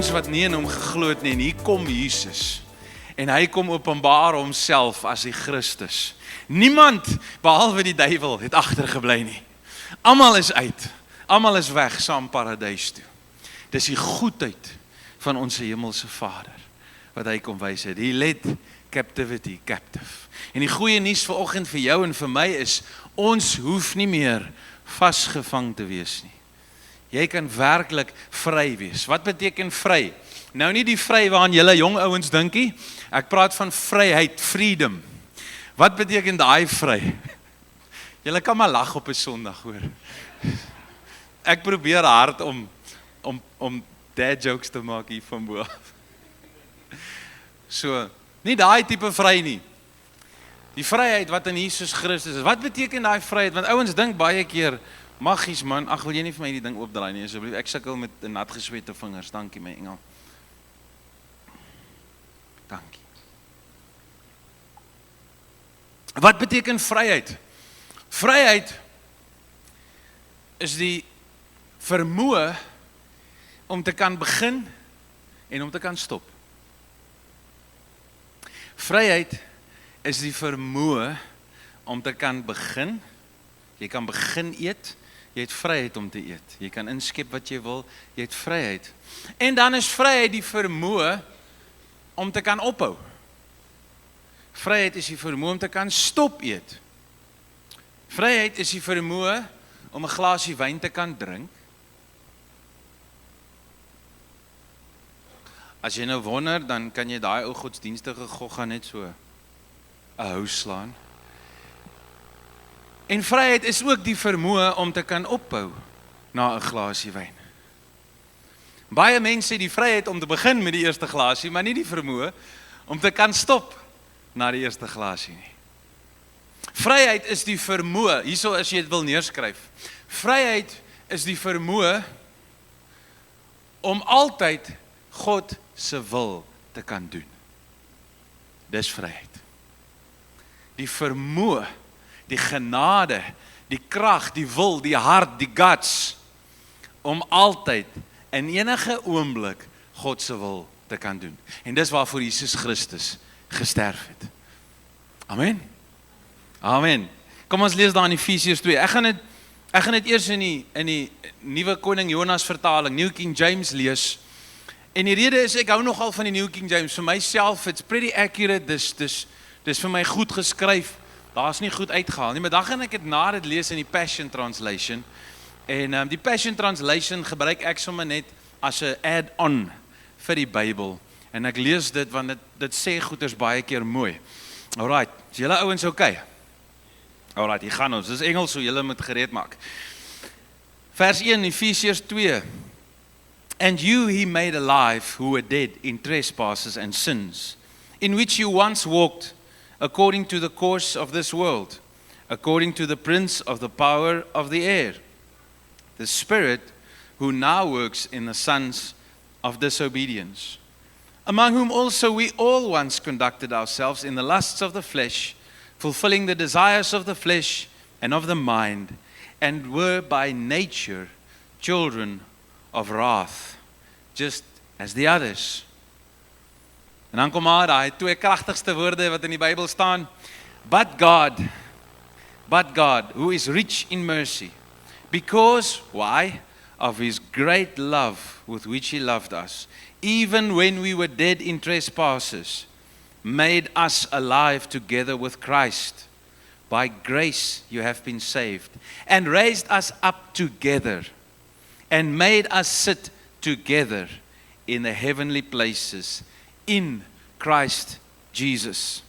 ouens wat nie in hom geglo het nie, en hier kom Jesus. En hy kom openbaar homself as die Christus. Niemand, behalwe die duiwel, het agtergebly nie. Almal is uit. Almal is weg saam paradys toe. Dis die goedheid van ons hemelse Vader wat hy kom wys het. He led captivity captive. En die goeie nuus vanoggend vir jou en vir my is, ons hoef nie meer vasgevang te wees nie. Jy kan werklik vry wees. Wat beteken vry? Nou nie die vry waaraan julle jong ouens dink nie. Ek praat van vryheid, freedom. Wat beteken daai vry? Julle kan maar lag op 'n Sondag, hoor. Ek probeer hard om dad jokes te maak hier van bo af. So, nie daai tipe vry nie. Die vryheid wat in Jesus Christus is. Wat beteken daai vryheid? Want ouens dink baie keer, maggies man, ag wil jy nie vir my die ding oopdraai nie asseblief. Ek sukkel met nat geswette vingers. Dankie my engel. Dankie. Wat beteken vryheid? Vryheid is die vermoë om te kan begin en om te kan stop. Vryheid is die vermoë om te kan begin. Jy kan begin eet, jy het vryheid om te eet. Jy kan inskep wat jy wil, jy het vryheid. En dan is vryheid die vermoë om te kan ophou. Vryheid is die vermoë om te kan stop eet. Vryheid is die vermoë om 'n glasie wyn te kan drink. As jy nou wonder, dan kan jy daai ou godsdienstige gogga net so 'n hou slaan. En vryheid is ook die vermoë om te kan ophou na 'n glasie wyn. Baie mense het die vryheid om te begin met die eerste glasie, maar nie die vermoë om te kan stop na die eerste glasie nie. Vryheid is die vermoë, hierso as jy dit wil neerskryf. Vryheid is die vermoë om altyd God se wil te kan doen. Dis vryheid. Die vermoë, die genade, die krag, die wil, die hart, die guts om altyd in enige oomblik God se wil te kan doen. En dis waarvoor Jesus Christus gesterf het. Amen. Amen. Kom ons lees daar in Efesiërs 2. Ek gaan dit eers in die nuwe Koning Jonas vertaling, New King James lees. En die rede is ek hou nogal van die New King James. Vir myself it's pretty accurate. Dis vir my goed geskryf. Daar's nie goed uitgehaal nie, maar dan gaan ek dit na dit lees in die Passion Translation. En die Passion Translation gebruik ek sommer net as 'n add-on vir die Bybel. En ek lees dit want dit sê goeders baie keer mooi. Alright, is julle ouens okay? Alright, hier gaan ons. Dis Engels, so julle moet gereed maak. Vers 1, Efesiërs 2. And you he made alive who were dead in trespasses and sins, in which you once walked according to the course of this world, according to the prince of the power of the air, the spirit who now works in the sons of disobedience, among whom also we all once conducted ourselves in the lusts of the flesh, fulfilling the desires of the flesh and of the mind, and were by nature children of wrath, just as the others. En dan kom maar daai twee kragtigste woorde wat in die Bybel staan. But God, who is rich in mercy, because, why? Of his great love with which he loved us, even when we were dead in trespasses, made us alive together with Christ. By grace you have been saved, and raised us up together, and made us sit together in the heavenly places in Christ Jesus,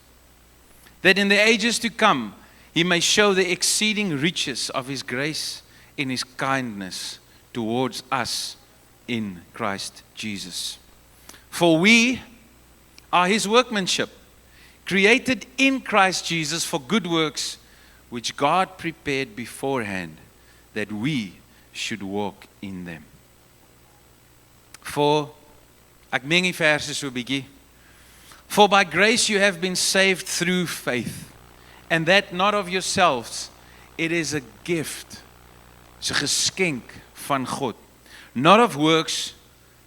that in the ages to come he may show the exceeding riches of his grace in his kindness towards us in Christ Jesus. For we are his workmanship, created in Christ Jesus for good works, which God prepared beforehand that we should walk in them. For, ek meng die verse so 'n bietjie. For by grace you have been saved through faith, and that not of yourselves, it is a gift. It's 'n geskenk van God. Not of works,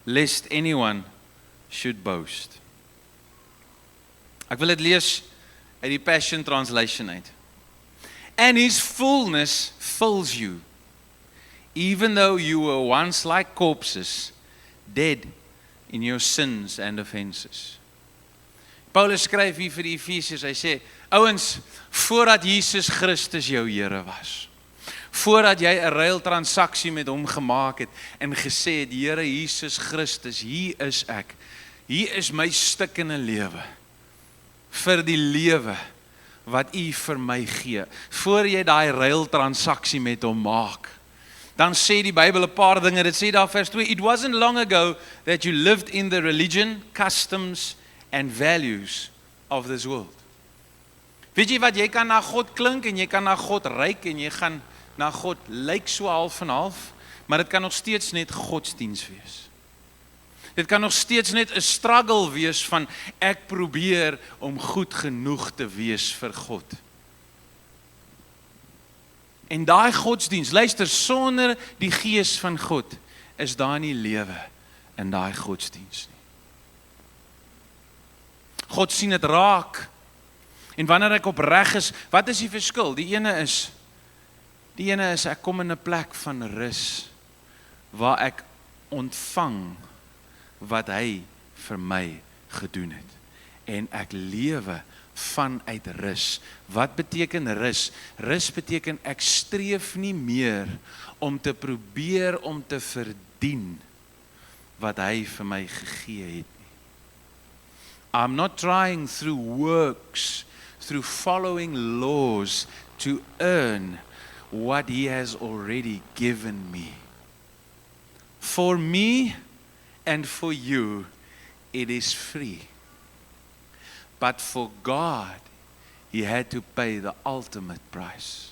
lest anyone should boast. Ek wil dit lees uit die Passion Translation uit. And his fullness fills you, even though you were once like corpses, dead in your sins and offenses. Paulus skryf hier vir die Efesiërs, hy sê, ouens, voordat Jesus Christus jou Here was, voordat jy 'n ruil transaksie met hom gemaak het en gesê het, Here Jesus Christus, hier is ek, hier is my stukkende lewe, vir die lewe wat U vir my gee, voor jy daai ruil transaksie met hom maak, dan sê die Bybel 'n paar dinge, dit sê daar vers 2, it wasn't long ago that you lived in the religion, customs and values of this world. Weet jy wat, jy kan na God klink en jy kan na God ruik en jy gaan na God lyk so half en half, maar dit kan nog steeds net godsdiens wees. Dit kan nog steeds net 'n struggle wees van ek probeer om goed genoeg te wees vir God. En daai godsdiens, luister, sonder die gees van God is daar nie lewe in daai godsdiens nie. God sien dit raak. En wanneer ek opreg is, wat is die verskil? Die ene is ek kom in 'n plek van rus waar ek ontvang wat hy vir my gedoen het. En ek lewe vanuit rus. Wat beteken rus? Rus beteken ek streef nie meer om te probeer om te verdien wat hy vir my gegee het. I'm not trying through works, through following laws to earn what he has already given me. For me and for you, it is free. But for God, he had to pay the ultimate price.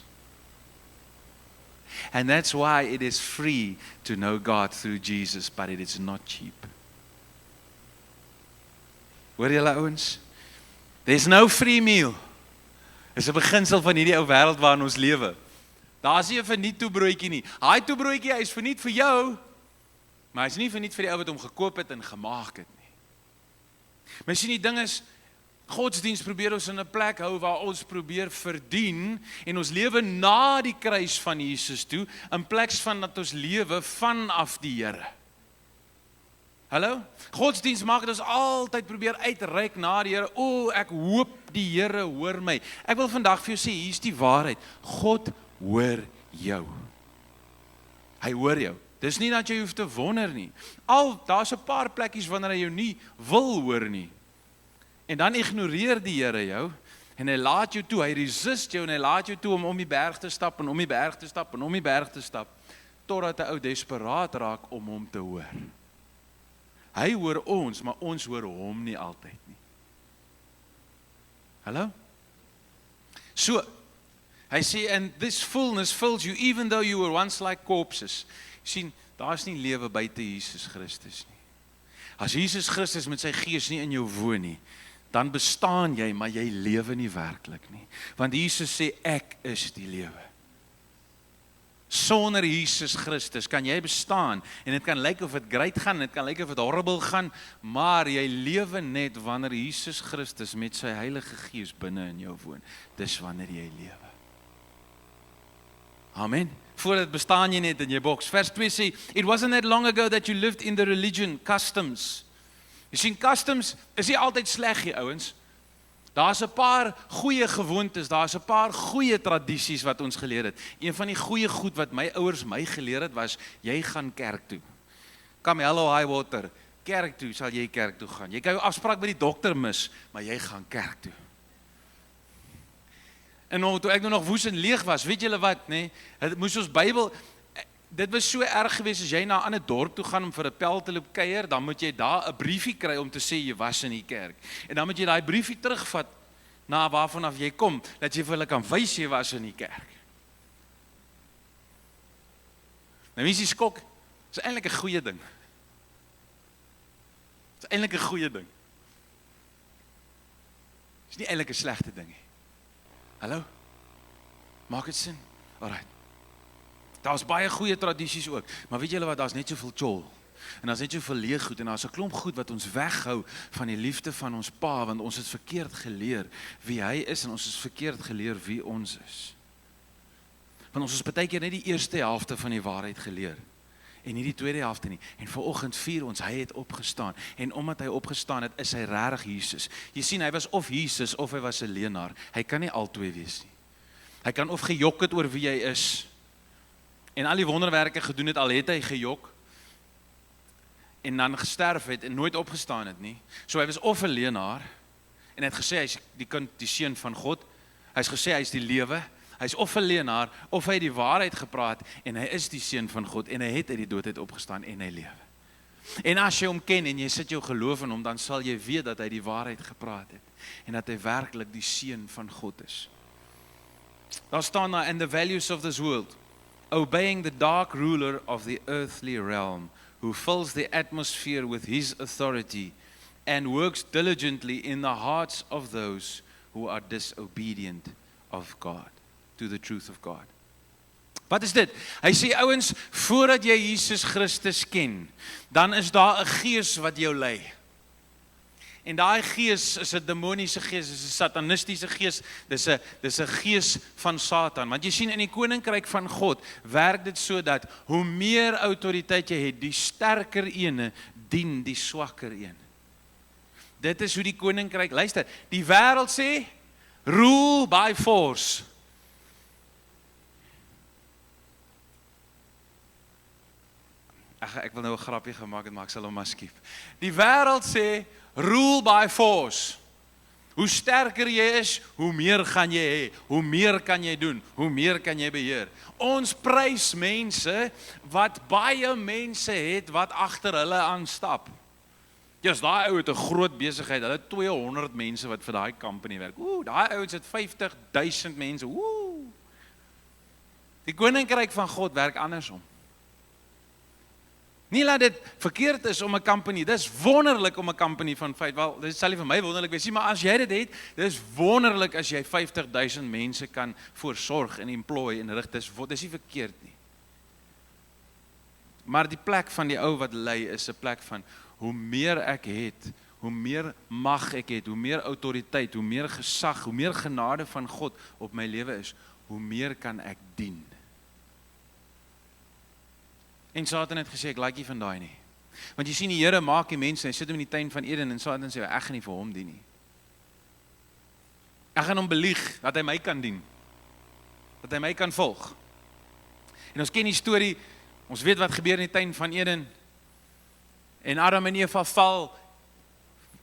And that's why it is free to know God through Jesus, but it is not cheap. Hoor julle ouens? There's no free meal. Dis 'n beginsel van hierdie ou wêreld waarin ons lewe. Daar's nie 'n verniet toebroodjie nie. Haai toebroodjie, hy is verniet vir jou, maar hy's nie verniet vir die ou wat hom gekoop het en gemaak het nie. Maar sien, die ding is, godsdiens probeer ons in 'n plek hou waar ons probeer verdien en ons lewe na die kruis van Jesus toe, in plaas van dat ons lewe vanaf die Here. Hallo? Godsdiens maak dat ons altyd probeer uitreik na die Here. O, ek hoop die Here hoor my. Ek wil vandag vir jou sê, hier is die waarheid. God hoor jou. Hy hoor jou. Dis nie dat jy hoef te wonder nie. Daar's 'n paar plekkies wanneer hy jou nie wil hoor nie. En dan ignoreer die Here jou en hy laat jou toe, hy resist jou en hy laat jou toe om die berg te stap en om die berg te stap en om die berg te stap, totdat 'n ou desperaat raak om hom te hoor. Hy hoor ons, maar ons hoor hom nie altyd nie. Hallo? So, hy sê, and this fullness fills you, even though you were once like corpses. Jy sien, daar is nie lewe buite Jesus Christus nie. As Jesus Christus met sy gees nie in jou woon nie, dan bestaan jy, maar jy lewe nie werklik nie. Want Jesus sê, ek is die lewe. Sonder Jesus Christus kan jy bestaan, en dit kan lyk of dit great gaan, dit kan lyk of dit horrible gaan, maar jy lewe net wanneer Jesus Christus met sy Heilige Gees binne in jou woon. Dis wanneer jy lewe. Amen. Voordat bestaan jy net in jou boks. Vers 2 sê, it wasn't that long ago that you lived in the religion, customs. Jy sien, customs is nie altyd sleg nie, ouens. Daar's 'n paar goeie gewoontes, daar's 'n paar goeie tradisies wat ons geleer het. Een van die goeie goed wat my ouers my geleer het was, jy gaan kerk toe. Come hello high water, kerk toe sal jy kerk toe gaan. Jy kan jou afspraak by die dokter mis, maar jy gaan kerk toe. En toe ek nog woes en leeg was, weet julle wat, nee? Het moes ons Bybel, dit was so erg geweest as jy na 'n ander dorp toe gaan om vir 'n pel te loop kuier, dan moet jy daar 'n briefie kry om te sê jy was in die kerk. En dan moet jy daai briefie terugvat na waarvan af jy kom, dat jy vir hulle kan wys jy was in die kerk. Nou mens die skok, is eintlik 'n goeie ding. Is eintlik 'n goeie ding. Is nie eintlik 'n slegte ding nie. Hallo? Maak dit sin? Alright. Daar's baie goeie tradisies ook, maar weet julle wat, daar's net soveel chol. En daar's net soveel leeg goed en daar's 'n klomp goed wat ons weghou van die liefde van ons Pa, want ons het verkeerd geleer wie hy is en ons is verkeerd geleer wie ons is. Want ons is baie keer net die eerste helfte van die waarheid geleer en nie die tweede helfte nie. En vanoggend vier ons, hy het opgestaan. En omdat hy opgestaan het, is hy regtig Jesus. Jy sien, hy was of Jesus of hy was 'n leienaar. Hy kan nie albei wees nie. Hy kan of gejok het oor wie hy is en al die wonderwerke gedoen het, al het hy gejok en dan gesterf het en nooit opgestaan het nie. So hy was of 'n leienaar en hy het gesê hy is die kind, die seun van God. Hy het gesê hy is die lewe. Hy is of 'n leienaar of hy het die waarheid gepraat en hy is die seun van God en hy het uit die dood uit opgestaan en hy lewe. En as jy hom ken en jy sit jou geloof in hom, dan sal jy weet dat hy die waarheid gepraat het en dat hy werklik die seun van God is. Daar staan daar, in the values of this world, obeying the dark ruler of the earthly realm, who fills the atmosphere with his authority and works diligently in the hearts of those who are disobedient of God, to the truth of God. Wat is dit? Hy sê, ouens, voordat jy Jesus Christus ken, dan is daar 'n gees wat jou lei. En daai gees is 'n demoniese gees, is 'n satanistiese gees, dis 'n gees van Satan. Want jy sien, in die koninkryk van God werk dit so dat hoe meer autoriteit jy het, die sterker ene dien die swakker een. Dit is hoe die koninkryk, luister, die wêreld sê, rule by force. Ek wil nou 'n grapjie gemaak het, maar ek sal hom maar skiep. Die wêreld sê, rule by force. Hoe sterker jy is, hoe meer gaan jy hê, hoe meer kan jy doen, hoe meer kan jy beheer. Ons prys mense wat baie mense het wat agter hulle aanstap. Jy's daai ou het 'n groot besigheid, hulle het 200 mense wat vir daai company werk. Daai ouens het 50,000 mense. Die koninkryk van God werk andersom. Nie dat dit verkeerd is om 'n company, dis wonderlik om 'n company van 5, wel, dit sal nie vir my wonderlik wees nie, maar as jy dit het, dis wonderlik as jy 50,000 mense kan voorsorg en employ en rig, dis nie verkeerd nie. Maar die plek van die ou wat lei is 'n plek van, hoe meer ek het, hoe meer mag ek het, hoe meer autoriteit, hoe meer gesag, hoe meer genade van God op my lewe is, hoe meer kan ek dien. En Satan het gesê, ek like nie van daai nie. Want jy sien, die Here maak die mense, hy sit hom in die tuin van Eden, en Satan sê, ek gaan nie vir hom dien nie. Ek gaan hom belieg, dat hy my kan dien. Dat hy my kan volg. En ons ken die storie, ons weet wat gebeur in die tuin van Eden. En Adam en Eva val,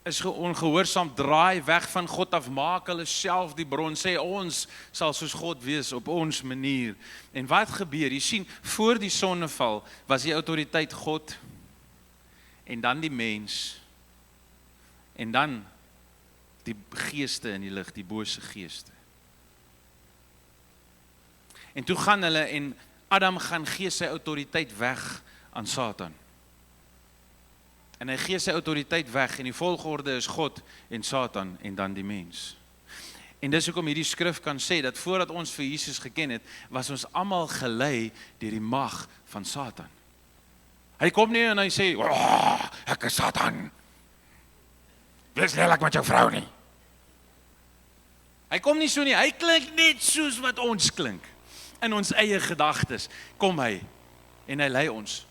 is ongehoorsaam, draai weg van God af, maak hulle self die bron, sê ons sal soos God wees op ons manier. En wat gebeur? Jy sien, voor die sonneval was die autoriteit God, en dan die mens, en dan die geeste in die lig, die bose geeste. En toe gaan hulle, en Adam gaan gee sy autoriteit weg aan Satan. En hy gee sy autoriteit weg, en die volgorde is God en Satan, en dan die mens. En dis hoekom hierdie skrif kan sê, dat voordat ons vir Jesus geken het, was ons almal gelei deur die mag van Satan. Hy kom nie en hy sê, ek is Satan. Wees lelik met jou vrou nie. Hy kom nie so nie, hy klink net soos wat ons klink. In ons eie gedagtes kom hy, en hy lei ons.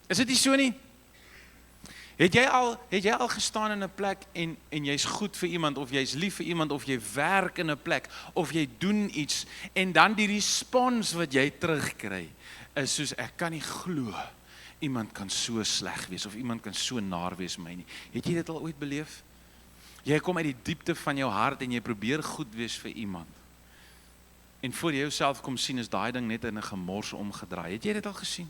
Is dit nie so nie? Het jy al gestaan in 'n plek en jy's goed vir iemand, of jy's lief vir iemand, of jy werk in 'n plek, of jy doen iets, en dan die respons wat jy terugkry, is soos, ek kan nie glo, iemand kan so sleg wees, of iemand kan so naar wees my nie. Het jy dit al ooit beleef? Jy kom uit die diepte van jou hart, en jy probeer goed wees vir iemand. En voor jy jouself kom sien, is daai ding net in 'n gemors omgedraai. Het jy dit al gesien?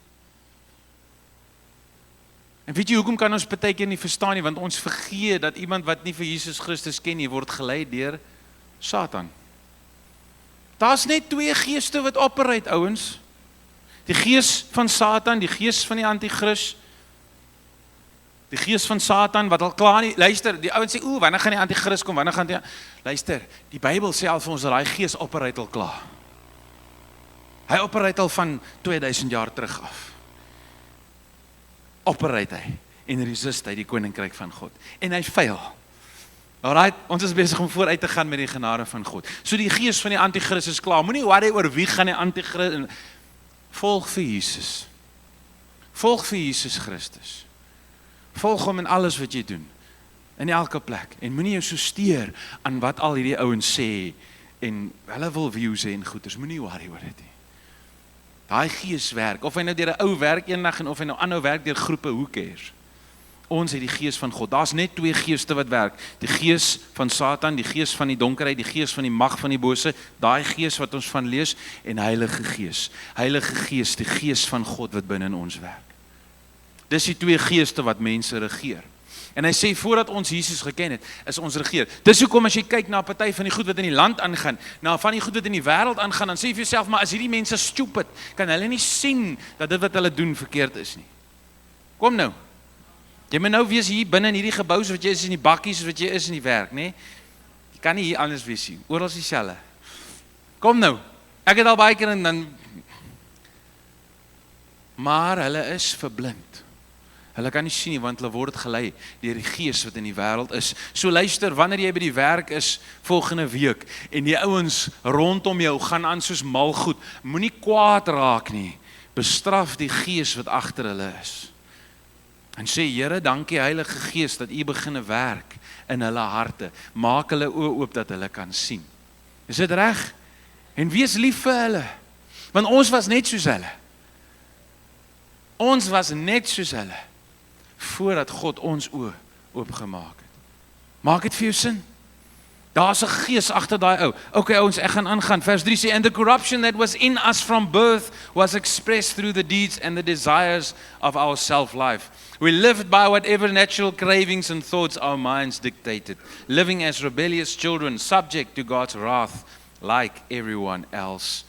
En weet jy, hoekom kan ons partykeer nie verstaan nie, want ons vergeet dat iemand wat nie vir Jesus Christus ken nie, word gelei deur Satan. Daar's net twee geeste wat operate, ouens. Die gees van Satan, die gees van die anti-kris, die gees van Satan, wat al klaar nie, luister, die ouens sê, wanneer gaan die anti-kris kom, wanneer gaan die, luister, die Bybel sê al vir ons, dat die gees operate al klaar. Hy operate al van 2000 jaar terug af. operate hy en resist hy die koninkryk van God. En hy fail. Alright, ons is besig om vooruit te gaan met die genade van God. So die gees van die antichrist is klaar. Moenie worry oor wie gaan die antichrist. Volg vir Jesus. Volg vir Jesus Christus. Volg hom in alles wat jy doen. In elke plek. En moenie jou so steur aan wat al hierdie ouens sê en hulle wil views hê en goeders. Moenie worry oor dit nie. Daai gees werk. Of hy nou deur 'n ou werk eendag en of hy nou aanhou werk deur groepe, who cares? Ons het die gees van God. Daar's net twee geeste wat werk. Die gees van Satan, die gees van die donkerheid, die gees van die mag van die bose, daai gees wat ons van lees, en Heilige Gees. Heilige Gees, die gees van God wat binne in ons werk. Dis die twee geeste wat mense regeer. En hy sê, voordat ons Jesus geken het, is ons regeer. Dis hoekom as jy kyk na 'n party van die goed wat in die land aangaan, na van die goed wat in die wêreld aangaan, dan sê jy vir jouself, maar as hierdie mense stupid, kan hulle nie sien dat dit wat hulle doen verkeerd is nie. Kom nou. Jy moet nou wees hier binne in hierdie gebou, soos wat jy is in die bakkies, soos wat jy is in die werk, né? Jy kan nie hier anders wees nie. Oral is dieselfde. Kom nou. Ek het al baie keer en dan maar hulle is verblind. Hulle kan nie sien nie, want hulle word gelei deur die gees wat in die wêreld is. So luister, wanneer jy by die werk is volgende week en die ouens rondom jou gaan aan soos mal goed, moenie kwaad raak nie. Bestraf die gees wat agter hulle is. En sê, Here, dankie Heilige Gees dat U beginne werk in hulle harte. Maak hulle oë oop dat hulle kan sien. Is dit reg? En wees lief vir hulle. Want ons was net soos hulle. Ons was net soos hulle. Voordat God ons oë oopgemaak het. Maak dit vir jou sin? Daar's 'n gees agter daai ou. Okay ouens, ek gaan aangaan. Vers 3 sê, and the corruption that was in us from birth was expressed through the deeds and the desires of our self-life. We lived by whatever natural cravings and thoughts our minds dictated, living as rebellious children, subject to God's wrath like everyone else.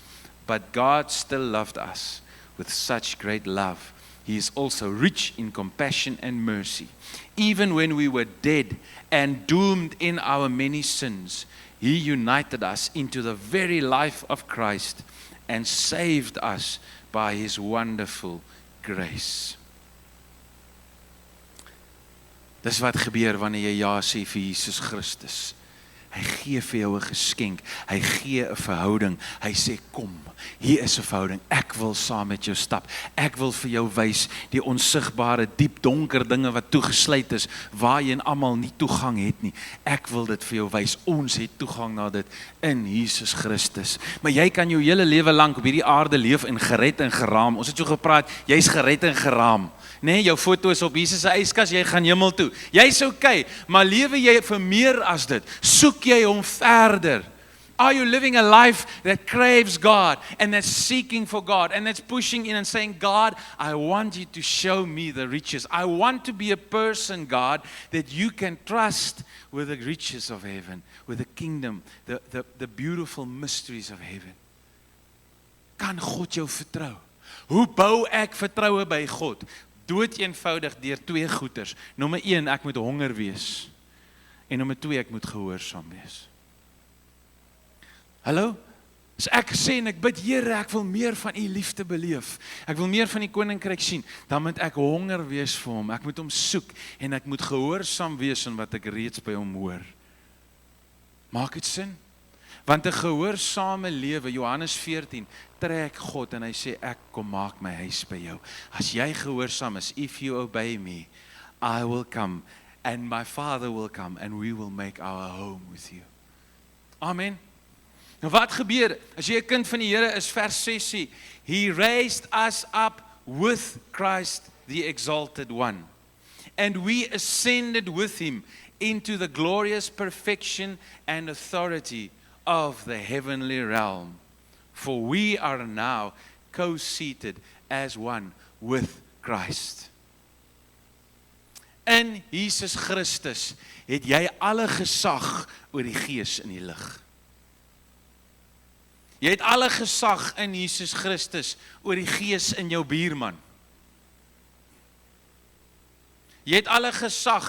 But God still loved us with such great love. He is also rich in compassion and mercy. Even when we were dead and doomed in our many sins, He united us into the very life of Christ and saved us by His wonderful grace. Dis wat gebeur wanneer jy ja sê vir Jesus Christus. Hy gee vir jou 'n geskenk. Hy gee 'n verhouding. Hy sê, kom, hier is 'n verhouding. Ek wil saam met jou stap. Ek wil vir jou wys die onsigbare, diep donker dinge wat toegesluit is, waar jy en almal nie toegang het nie. Ek wil dit vir jou wys. Ons het toegang na dit in Jesus Christus. Maar jy kan jou hele lewe lank op hierdie aarde leef en gered en geraam. Ons het so gepraat, jy's gered en geraam. Nee, jou foto is op Jesus se yskas, jy gaan hemel toe. Jy's okay, maar lewe jy vir meer as dit? Soek jy hom verder? Are you living a life that craves God and that's seeking for God and that's pushing in and saying, God, I want you to show me the riches. I want to be a person, God, that you can trust with the riches of heaven, with the kingdom, the beautiful mysteries of heaven. Kan God jou vertrou? Hoe bou ek vertroue by God? Dood eenvoudig deur twee goeders. Nommer 1, ek moet honger wees. En nommer 2, ek moet gehoorsaam wees. Hallo? As ek sê en ek bid, Here, ek wil meer van U liefde beleef. Ek wil meer van die koninkryk sien. Dan moet ek honger wees vir hom. Ek moet hom soek en ek moet gehoorsaam wees in wat ek reeds by hom hoor. Maak dit sin? Want 'n gehoorsame lewe, Johannes 14, trek God en hy sê, ek kom maak my huis by jou. As jy gehoorsaam is, if you obey me, I will come and my Father will come and we will make our home with you. Amen. Nou wat gebeur, as jy 'n kind van die Here is, vers 6 sê, He raised us up with Christ the exalted one. And we ascended with Him into the glorious perfection and authority of the heavenly realm. For we are now co-seated as one with Christ. In Jesus Christus het jy alle gesag oor die gees in die lig. Jy het alle gesag in Jesus Christus oor die gees in jou buurman. Jy het alle gesag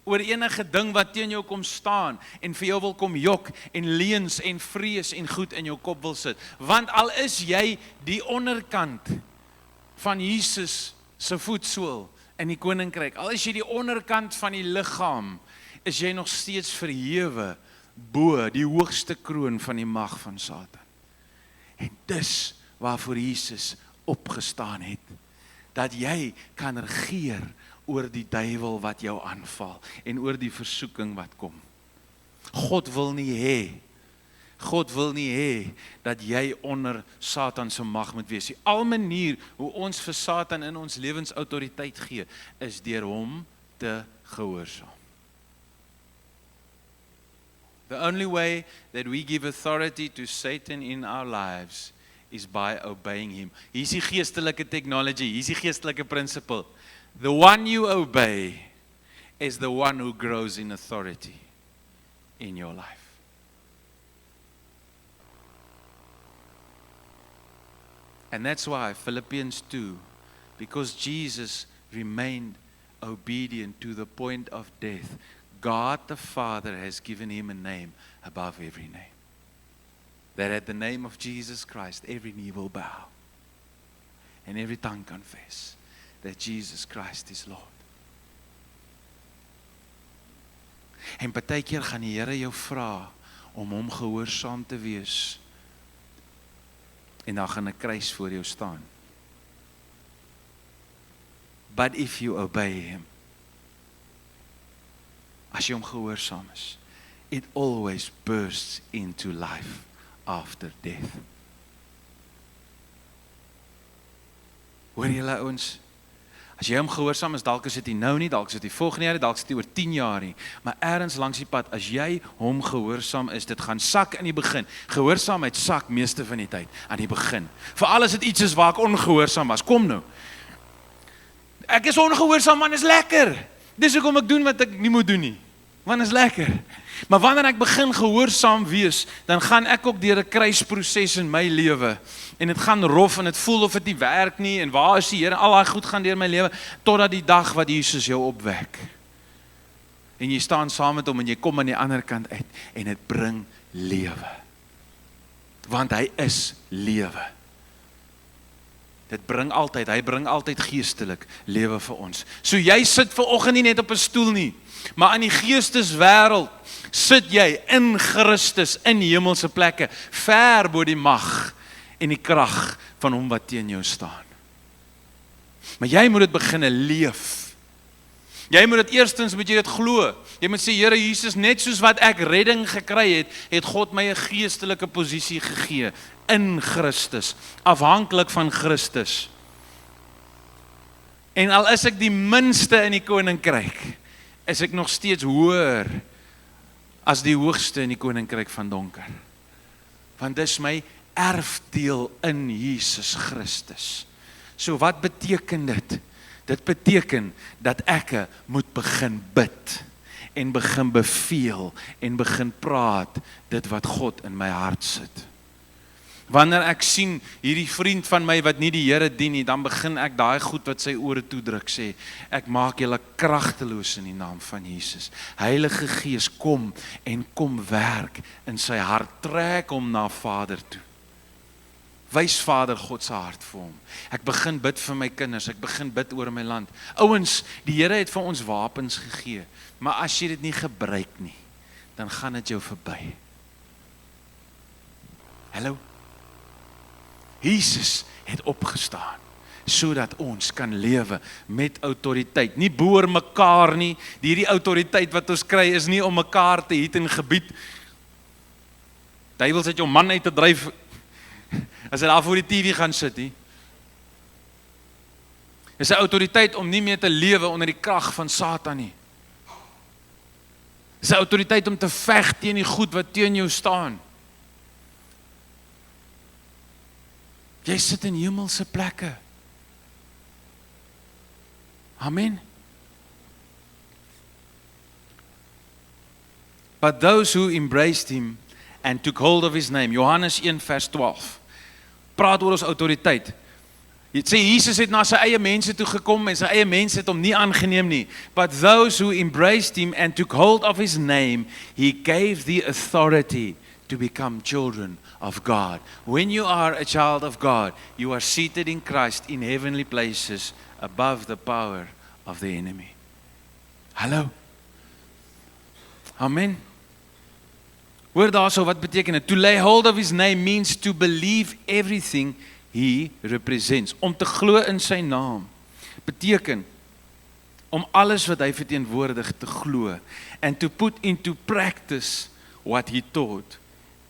oor enige ding wat teen jou kom staan en vir jou wil kom jok en leuns en vrees en goed in jou kop wil sit. Want al is jy die onderkant van Jesus se voetsool in die koninkryk. Al is jy die onderkant van die liggaam, is jy nog steeds verhewe bo die hoogste kroon van die mag van Satan. En dis waarvoor Jesus opgestaan het, dat jy kan regeer oor die duiwel wat jou aanval en oor die versoeking wat kom. God wil nie hê dat jy onder Satan se mag moet wees. Die al manier hoe ons vir Satan in ons lewens autoriteit gee, is deur hom te gehoorsaam. The only way that we give authority to Satan in our lives is by obeying him. Hier is die geestelike technology, hier is die geestelike principle. The one you obey is the one who grows in authority in your life. And that's why Philippians 2, because Jesus remained obedient to the point of death, God the Father has given him a name above every name. That at the name of Jesus Christ, every knee will bow and every tongue confess that Jesus Christ is Lord. En partykeer gaan die Here jou vra om hom gehoorsaam te wees. En dan gaan 'n kruis voor jou staan. But if you obey him, as jy hom gehoorsaam is, it always bursts into life after death. Hoor julle ouens? As jy hom gehoorsaam is, dalk is dit nie nou nie, dalk is dit die volgende jaar, dalk is dit oor 10 jaar nie, maar ergens langs die pad, as jy hom gehoorsaam is, dit gaan sak in die begin. Gehoorsaamheid sak meeste van die tyd, aan die begin. Veral as dit iets is waar ek ongehoorsaam was, kom nou. Ek is ongehoorsaam, man, is lekker. Dis hoekom ek doen wat ek nie moet doen nie. Want is lekker. Maar wanneer ek begin gehoorsaam wees, dan gaan ek ook deur 'n kruisproses in my lewe. En dit gaan rof en dit voel of dit nie werk nie en waar is die Here? Al daai goed gaan deur my lewe totdat die dag wat Jesus jou opwek. En jy staan saam met hom en jy kom aan die ander kant uit en dit bring lewe. Want hy is lewe. Hy bring altyd geestelik lewe vir ons. So jy sit vanoggend nie net op 'n stoel nie, maar in die geesteswêreld sit jy in Christus in hemelse plekke, ver bo die mag en die krag van hom wat teen jou staan. Maar jy moet dit begine leef. Jy moet dit eerstens moet jy dit glo. Jy moet sê, Here Jesus, net soos wat ek redding gekry het, het God my 'n geestelike posisie gegee in Christus, afhanklik van Christus. En al is ek die minste in die koninkryk, is ek nog steeds hoër as die hoogste in die koninkryk van donker. Want dis my erfdeel in Jesus Christus. So wat beteken dit? Dit beteken dat ek moet begin bid en begin beveel en begin praat dit wat God in my hart sit. Wanneer ek sien hierdie vriend van my wat nie die Here dien nie, dan begin ek daai goed wat sy ore toedruk sê, ek maak julle kragteloos in die naam van Jesus. Heilige Gees, kom en kom werk in sy hart, trek hom na Vader toe. Wys Vader God se hart vir hom. Ek begin bid vir my kinders, ek begin bid oor my land. Ouens, die Here het vir ons wapens gegee, maar as jy dit nie gebruik nie, dan gaan dit jou verby. Hallo? Jesus het opgestaan, sodat ons kan lewe met autoriteit. Nie boor mekaar nie, hierdie autoriteit wat ons kry is nie om mekaar te hiet en gebied. Duiwels het jou man uit te dryf, as hy daar voor die TV gaan sit nie. Is 'n autoriteit om nie meer te lewe onder die krag van Satan nie. Is 'n autoriteit om te veg teen die goed wat teen jou staan. Jy sit in hemelse plekke. Amen. But those who embraced him and took hold of his name, Johannes 1 vers 12, praat oor ons autoriteit. Jy sê Jesus het na sy eie mense toe gekom en sy eie mense het hom nie aangeneem nie. But those who embraced him and took hold of his name, he gave the authority to become children of God. When you are a child of God, you are seated in Christ in heavenly places above the power of the enemy. Hallo? Amen. Hoor daarso, wat beteken dit? To lay hold of his name means to believe everything he represents. Om te glo in sy naam beteken om alles wat hy verteenwoordig te glo and to put into practice what he taught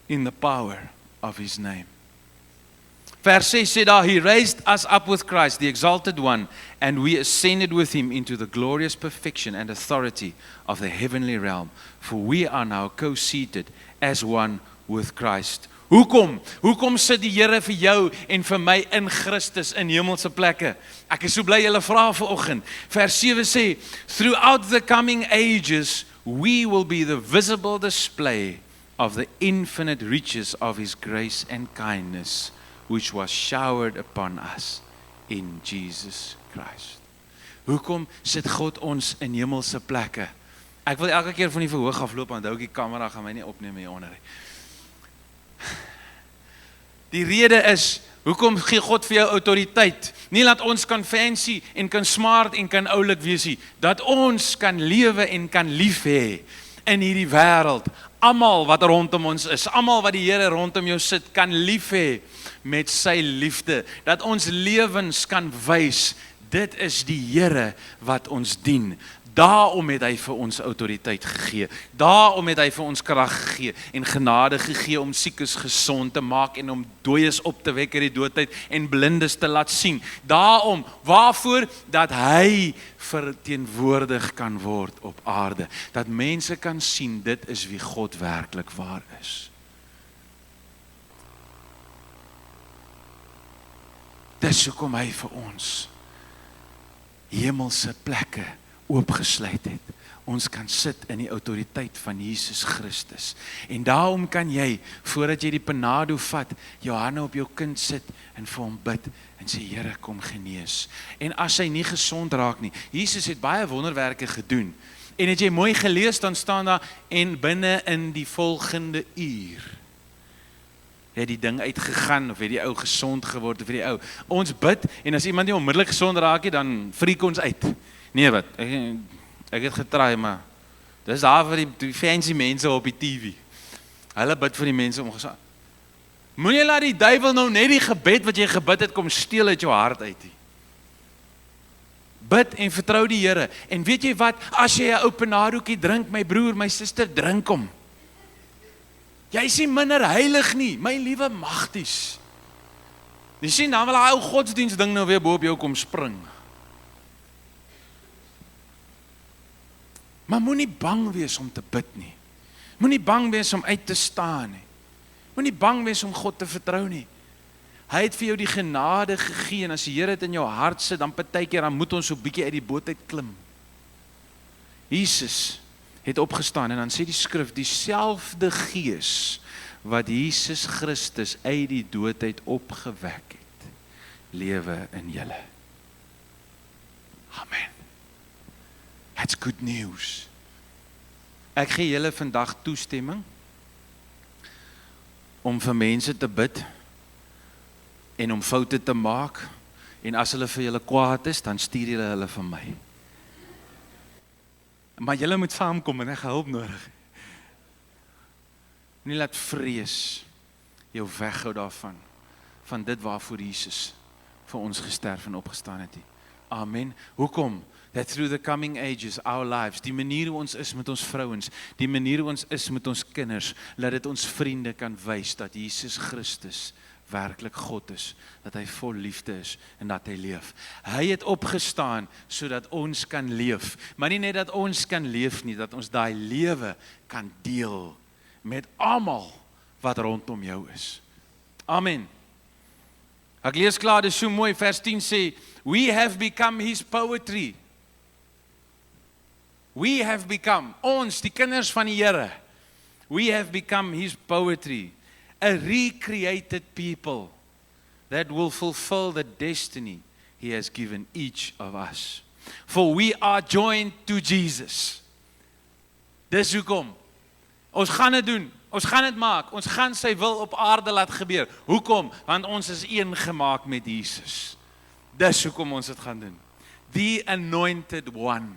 in the power of his name. Vers 6 sê daar, he raised us up with Christ, the exalted one, and we ascended with him into the glorious perfection and authority of the heavenly realm, for we are now co-seated as one with Christ. Hoekom sit die Here vir jou en vir my in Christus in hemelse plekke? Ek is so bly julle vra vanoggend. Vers 7 sê, throughout the coming ages, we will be the visible display of the infinite riches of his grace and kindness, which was showered upon us in Jesus Christ. Hoekom sit God ons in hemelse plekke? Ek wil elke keer van die verhoog afloop, want die kamera gaan my nie opneem hieronder nie. Die rede is, hoekom gee God vir jou autoriteit? Nie laat ons kan fancy en kan smart en kan oulik wees nie, dat ons kan lewe en kan lief hê in hierdie wêreld. Almal wat rondom ons is, almal wat die Here rondom jou sit, kan lief hê met sy liefde. Dat ons lewens kan wys, dit is die Here wat ons dien. Daarom het hy vir ons autoriteit gegee. Daarom het hy vir ons krag gegee en genade gegee om siekes gesond te maak en om dooies op te wek uit die doodheid en blindes te laat sien. Daarom, waarvoor? Dat hy verteenwoordig kan word op aarde. Dat mense kan sien, dit is wie God werklik waar is. Dis hoekom hy vir ons hemelse plekke oopgesluit het. Ons kan sit in die autoriteit van Jesus Christus. En daarom kan jy, voordat jy die panado vat, jou hande op jou kind sit en vir hom bid en sê, Here, kom genees. En as hy nie gesond raak nie, Jesus het baie wonderwerke gedoen. En het jy mooi gelees, dan staan daar, en binne in die volgende uur het die ding uitgegaan, of het die ou gesond geword, of het die ou. Ons bid, en as iemand nie onmiddellik gesond raak nie, dan freak ons uit. Nee wat, ek het getraai, maar dis daar vir die fancy mense op die TV. Hulle bid vir die mense om gesond. Moenie laat die duiwel nou net die gebed wat jy gebid het kom steel uit jou hart uit nie. Bid en vertrou die Here. En weet jy wat, as jy 'n ou panadoetjie drink, my broer, my suster, drink hom. Jy is nie minder heilig nie, my liewe magties. Jy sien, dan wil hy ou godsdiens ding nou weer bo op jou kom spring. Maar moenie bang wees om te bid nie. Moenie bang wees om uit te staan nie. Moenie bang wees om God te vertrou nie. Hy het vir jou die genade gegee, en as die Here dit in jou hart sit, dan partykeer, dan moet ons so bietjie uit die boot uit klim. Jesus het opgestaan, en dan sê die skrif, dieselfde Gees, wat Jesus Christus uit die dood uit opgewek het, lewe in julle. Amen. That's good news. Ek gee julle vandag toestemming om vir mense te bid en om foute te maak, en as hulle vir julle kwaad is, dan stuur julle hulle vir my. Maar julle moet saamkom en ek het hulp nodig. Nie laat vrees jou weghou daarvan, van dit waarvoor Jesus vir ons gesterf en opgestaan het. Amen. Hoekom? That through the coming ages, our lives, die manier hoe ons is met ons vrouens, die manier hoe ons is met ons kinders, laat dit ons vriende kan wys dat Jesus Christus werklik God is, dat hy vol liefde is en dat hy leef. Hy het opgestaan sodat ons kan leef, maar nie net dat ons kan leef nie, dat ons daai lewe kan deel met almal wat rondom jou is. Amen. Ek lees klaar, dit is so mooi, vers 10 sê, we have become his poetry. We have become, ons, die kinders van die Here, we have become his poetry, a recreated people that will fulfill the destiny he has given each of us. For we are joined to Jesus. Dis hoekom. Ons gaan dit doen. Ons gaan dit maak. Ons gaan sy wil op aarde laat gebeur. Hoekom? Want ons is een gemaak met Jesus. Dis hoekom ons dit gaan doen. The anointed one.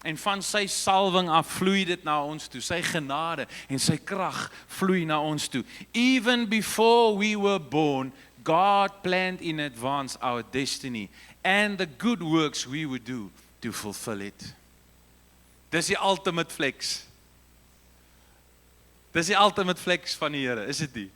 En van sy salwing af vloei dit na ons toe. Sy genade en sy krag vloei na ons toe. Even before we were born, God planned in advance our destiny and the good works we would do to fulfill it. Dis die ultimate flex. Dis die ultimate flex van die Here, is dit nie?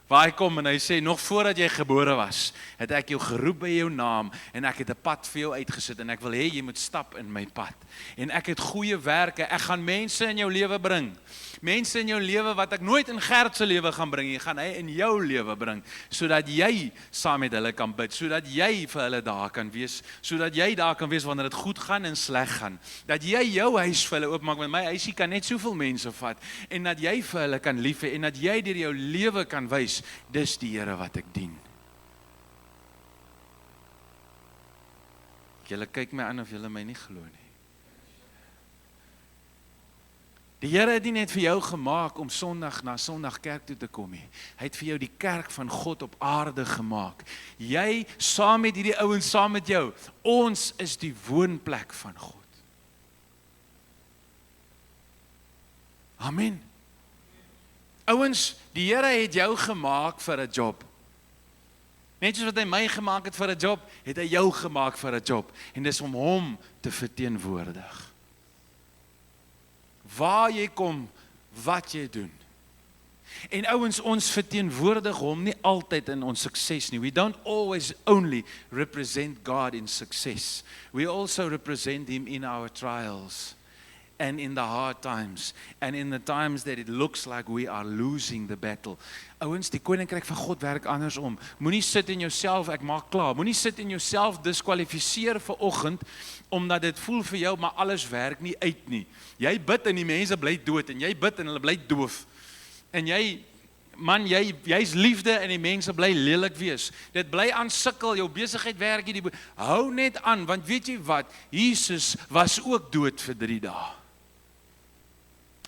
Waar hy kom en hy sê, nog voordat jy gebore was, het ek jou geroep by jou naam, en ek het 'n pad vir jou uitgesit, en ek wil hê jy moet stap in my pad. En ek het goeie werke, ek gaan mense in jou lewe bring. Mense in jou lewe wat ek nooit in Gert se lewe gaan bring, jy gaan hy in jou lewe bring, sodat jy saam met hulle kan bid, sodat jy vir hulle daar kan wees, sodat jy daar kan wees wanneer dit goed gaan en sleg gaan. Dat jy jou huis vir hulle oopmaak, want my huisie kan net soveel mense vat, en dat jy vir hulle kan lief hê, en dat jy deur jou lewe kan wys, dis die Here wat ek dien. Julle kyk my aan of julle my nie glo nie. Die Here het nie net vir jou gemaak om Sondag na Sondag kerk toe te kom nie. Hy het vir jou die kerk van God op aarde gemaak. Jy saam met hierdie ouens, saam met jou, ons is die woonplek van God. Amen. Ouens, die Here het jou gemaak vir 'n job. Net soos wat hy my gemaak het vir 'n job, het hy jou gemaak vir 'n job. En dis om hom te verteenwoordig. Waar jy kom, wat jy doen. En ouens, ons verteenwoordig hom nie altyd in ons sukses nie. We don't always only represent God in success. We also represent him in our trials. And in the hard times, and in the times that it looks like we are losing the battle. Ouens, die koninkryk van God werk andersom. Moenie sit in jouself, ek maak klaar. Moenie sit in jouself diskwalifiseer vir oggend, omdat dit voel vir jou, maar alles werk nie uit nie. Jy bid en die mense bly dood, en jy bid en hulle bly doof. En jy, man, jy's liefde en die mense bly lelik wees. Dit bly aan sukkel, jou besigheid werk nie. Hou net aan, want weet jy wat? Jesus was ook dood vir 3 dae.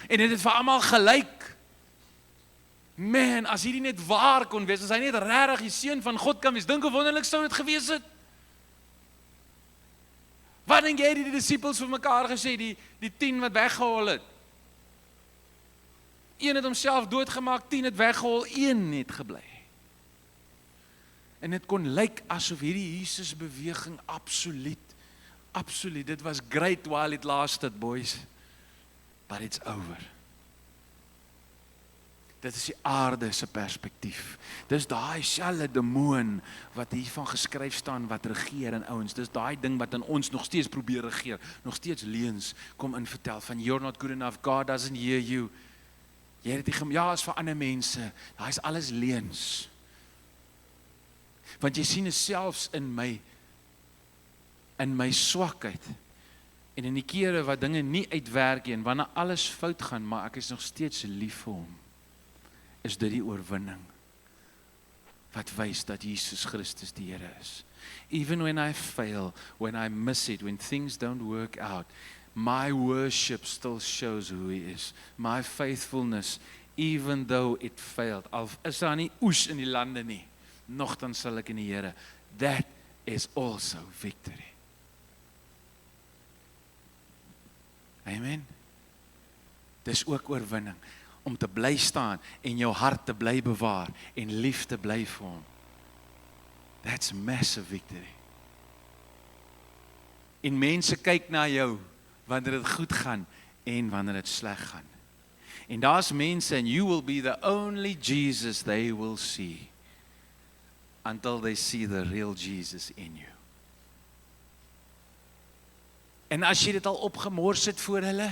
En dit het vir almal gelyk. Man, as hierdie net waar kon wees, as hy net regtig die seun van God kan wees, dink hoe wonderlik sou dit gewees het. Wat dink jy die disippels vir mekaar gesê, die 10 wat weggehaal het? 1 het homself doodgemaak, 10 het weggehaal, 1 het gebly. En dit kon lyk asof hierdie Jesus beweging absoluut, dit was great while it lasted, boys. But it's over. Dit is die aarde se perspektief. Dis daai selfde demoon wat hiervan geskryf staan wat regeer in ouens. Dis daai ding wat in ons nog steeds probeer regeer. Nog steeds leuns kom in vertel van you're not good enough, God doesn't hear you. Jy het dit ja, is vir ander mense. Daai is alles leuns. Want jy sien dit selfs in my swakheid. En in die kere wat dinge nie uitwerk nie, en wanneer alles fout gaan, maar ek is nog steeds lief vir hom, is dit die oorwinning wat wys dat Jesus Christus die Here is. Even when I fail, when I miss it, when things don't work out, my worship still shows who he is. My faithfulness, even though it failed. Al is daar nie oes in die lande nie, nogtans sal ek in die Here. That is also victory. Amen. Dis ook oorwinning, om te bly staan en jou hart te bly bewaar en lief te bly vir hom. That's massive victory. En mense kyk na jou wanneer dit goed gaan en wanneer dit sleg gaan. En daar's mense, and you will be the only Jesus they will see until they see the real Jesus in you. En as jy dit al opgemors het voor hulle,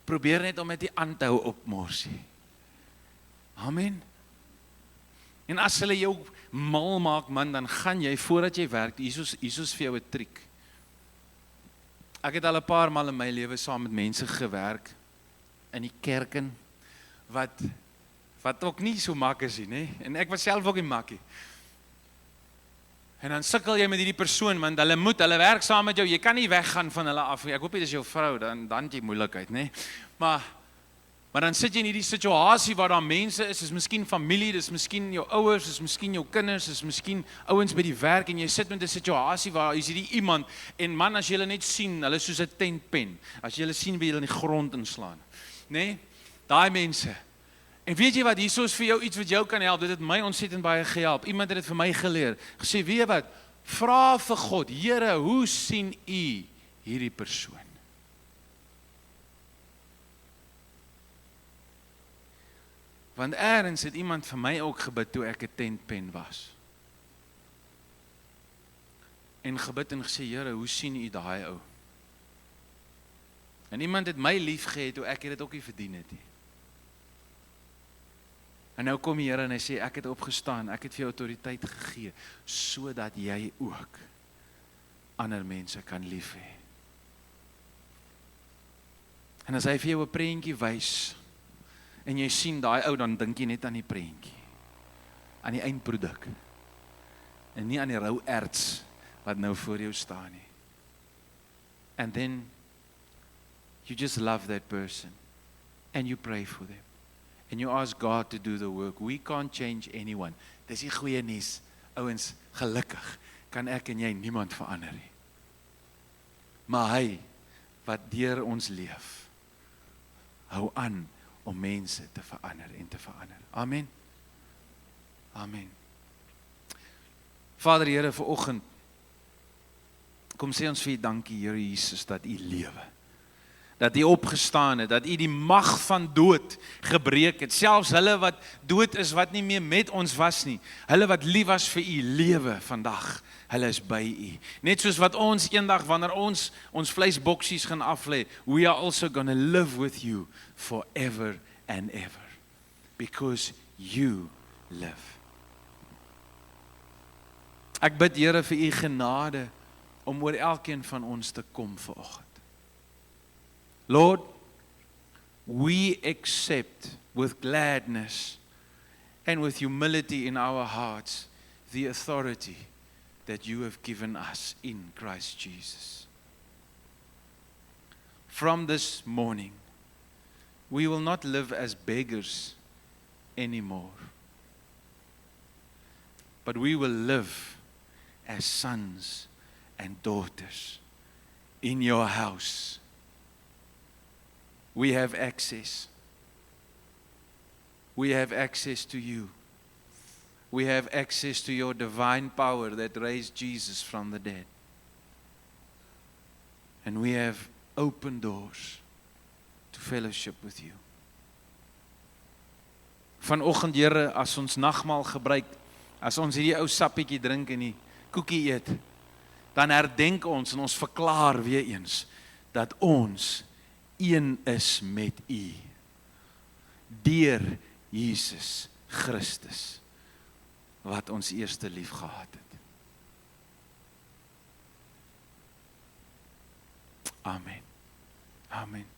probeer net om met die aan te hou opmorsie. Amen. En as hulle jou mal maak, man, dan gaan jy, voordat jy werk, Jesus vir jou 'n triek. Ek het al 'n paar maal in my lewe saam met mense gewerk, in die kerken, wat ook nie so mak is nie, en ek was self ook nie makkie. En dan sukkel jy met hierdie persoon, want hulle werk saam met jou, jy kan nie weggaan van hulle af. Ek hoop dit is jou vrou, dan het jy moeilikheid, nee. Maar Maar dan sit jy in hierdie situasie waar daar mense is miskien familie, dis miskien jou ouers, dis miskien jou kinders, dis miskien ouens by die werk en jy sit met 'n situasie waar is hierdie iemand en man as jy hulle net sien, hulle is soos 'n tentpen. As jy hulle sien, wil jy hulle in die grond inslaan. Nê? Daai mense. En weet jy wat, hierso is vir jou iets wat jou kan help. Dit het my ontsettend baie gehelp. Iemand het dit vir my geleer. Gesê, weet jy wat? Vra vir God, Here, hoe sien U hierdie persoon? Want eerens het iemand vir my ook gebid toe ek 'n tentpen was. En gebid en gesê, Here, hoe sien U daai ou? En iemand het my lief gehad toe ek dit ook nie verdien het nie. En nou kom die Here en hy sê, ek het opgestaan, ek het vir jou autoriteit gegee, sodat jy ook ander mense kan lief hê. En as hy vir jou 'n prentjie wys, en jy sien daai ou, dan dink jy net aan die prentjie, aan die eindproduk, en nie aan die rou erts wat nou voor jou staan nie. And then you just love that person, and you pray for them, and you ask God to do the work. We can't change anyone. Dis die goeie nuus, ouens, gelukkig kan ek en jy niemand verander nie. Maar hy wat deur ons leef, hou aan om mense te verander en te verander. Amen. Amen. Vader Here, vanoggend kom sê ons vir U dankie, Here Jesus, dat U lewe. Dat U opgestaan het, dat U die mag van dood gebreek het. Selfs hulle wat dood is, wat nie meer met ons was nie. Hulle wat lief was vir U lewe vandag. Hulle is by U. Net soos wat ons eendag, wanneer ons vleisboksies gaan aflê, we are also going to live with You forever and ever. Because You live. Ek bid, Here, vir U genade om oor elkeen van ons te kom vanoggend. Lord, we accept with gladness and with humility in our hearts the authority that You have given us in Christ Jesus. From this morning, we will not live as beggars anymore, but we will live as sons and daughters in Your house. We have access. We have access to You. We have access to Your divine power that raised Jesus from the dead. And we have open doors to fellowship with You. Vanoggend, Here, as ons nagmaal gebruik, as ons hierdie ou sappietjie drink en die koekie eet, dan herdenk ons en ons verklaar weer eens dat ons een is met U, deur Jesus Christus, wat ons eerste lief gehad het. Amen. Amen.